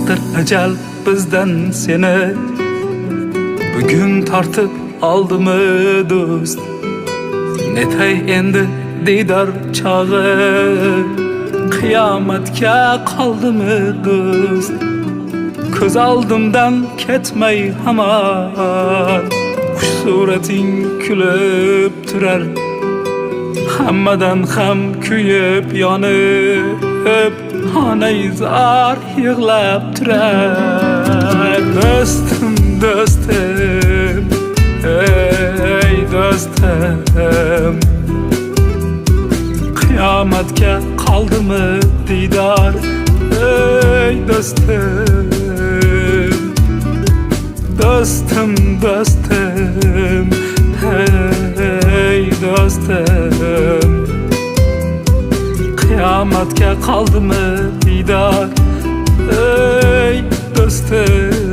Uzoqdir ajal bizdan seni, bugun tortib oldimi do'st. Netay endi diydor chog'i, qiyomatga qoldimi do'st. Ko'z oldimdan ketmay hamon, xush surating kulib turar, hammadan ham kuyib yonib, xonai zor yig'lab turar. Do'stim, do'stim, ey do'stim, qiyomatga qoldimi diydor, ey do'stim. Do'stim, do'stim, hey do'stim, qiyomatga qoldimi diydor, ey do'stim.